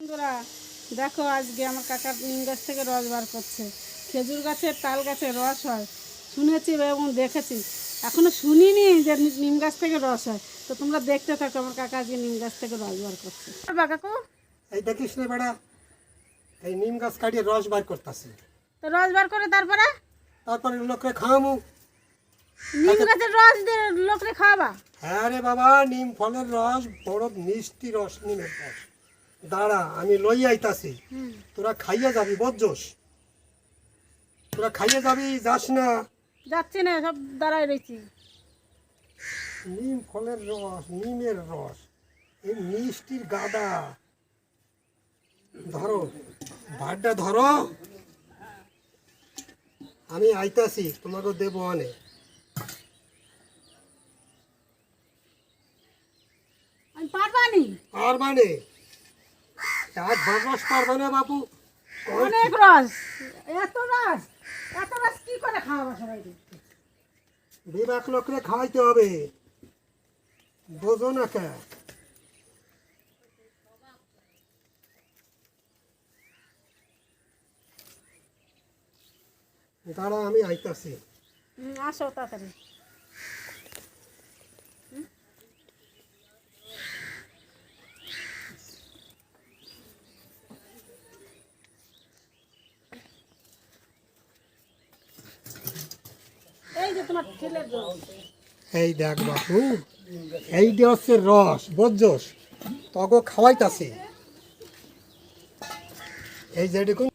বন্ধুরা দেখো আজকে আমার কাকা নিম গাছ থেকে রস বার করছে। খেজুর গাছের তাল গাছের রস হয় শুনেছি এবং দেখেছি, এখনো শুনিনি যে নিম গাছ থেকে রস হয়। তো তোমরা দেখতে থাকো আমার কাকা আজকে নিম গাছ থেকে রস বার করছে। কাকু এই দেখিস না বেড়া, এই নিম গাছ কাটিয়ে রস বার করতেছে। তো রস বার করে তারপরে লোকরে খাওয়ামু। নিম গাছের রস দিয়ে লোকরে খাওয়াবা? হ্যাঁ রে বাবা, নিম ফলের রস বড় মিষ্টি রস, নিমের রস। দাঁড়া আমি লই আইতাছি, তোরা খাইয়া যাবি বজ্জোস। তোরা খাইয়া যাবি, যাস না। যাচ্ছি না, সব দাঁড়ায় রয়েছি। নিম ফলের রস, নিমের রস, এই মিষ্টির গাদা। ধরো ভাতটা ধরো, আমি আইতাছি, তোমাকে দেবো অনেক। আমি পারবানি? পারবানে? এক রস পারবে না বাবু? অনেক রস, এত রস, এত রস কি করে খাওয়াবো সবাইকে? বিবেক লোকরে খাওয়াইতে হবে, বোঝো না কে? দাঁড়া আমি আইতাছি। আসো তাড়াতাড়ি। এই যে তোমার ছেলের রস। এই দেখ বাবু, এইটা হচ্ছে রস, বুঝছস? তগো খাওয়াইতাছি। এই যে দেখুন,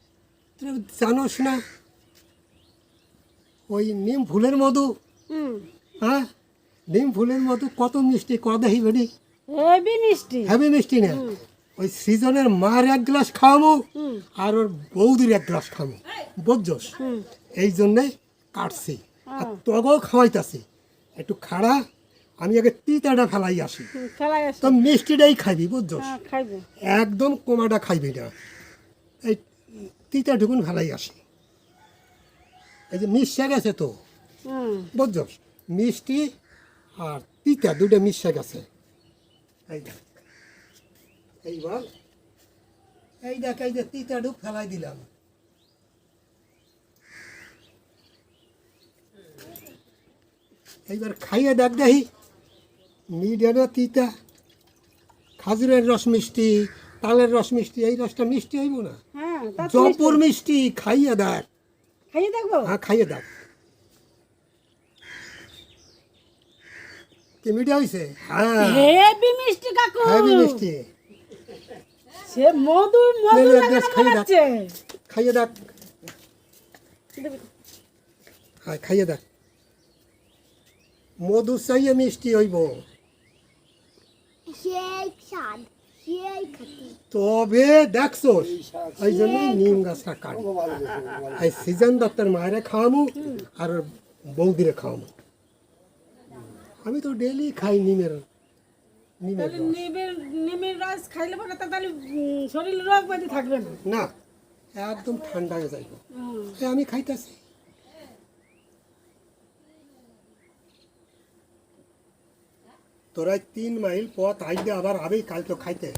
তুই জানোস না ওই নিম ফুলের মধু? হ্যাঁ, নিম ফুলের মধু কত মিষ্টি, কদাহি বেড়ি হেভি মিষ্টি। হেভি মিষ্টি না? ওই সিজনের মার এক গ্লাস খাওয়াবো আর ওর বৌদির এক গ্লাস খাবো, বুঝছস? এই জন্যে কাটছি আর তগো খাওয়াইতাছি। একটু খাড়া, আমি আগে তিতাটা ফেলাই আসি, তো মিষ্টিটাই খাইবি, বুঝছস? একদম কমাটা খাইবি না, এই তিতা ঢুকুন ফেলাই আসি। এই যে মিশে গেছে তো, বুঝছস? মিষ্টি আর তিতা দুটো মিশে গেছে। এই দেখ, এইবার এই দেখ, এই যে তিতা ঢুক ফেলাই দিলাম। এইবার খাইয়ে দেখ দেখি, মিডিয়াটা তিতা, খাজুরের রস মিষ্টি, তালের রস মিষ্টি, এই রসটা মিষ্টি হইব না? জপুর মিষ্টি, খাইয়ে দেখ। খাইয়ে দেখবো? হ্যাঁ খাইয়ে দেখ। কি মিডিয়া হয়েছে? হ্যাঁ হেভি মিষ্টি কাকু, হেভি মিষ্টি। সে মধু মধু খাইয়ে দেখ, খাইয়ে দেখ, হ্যাঁ খাইয়ে দেখ। মধু চাইয়ে মিষ্টি হইব, তবে দেখছোস? এই জন্যই নিম গাছটা কাটি। এই সিজন দত্তের মায়েরে খাওয়ামু আর ওর বৌদিরে খাওয়ামু। আমি তো ডেলি খাই নিমের রস। নিমের রস খাইলে পরে তাহলে শরীর রোগ ব্যাধি থাকবে না? না, একদম ঠান্ডা হয়ে যাইব। আমি খাইতেছি। তোরা 3 মাইল পথ আইলে আবার আবেই কাল তো খাইতে।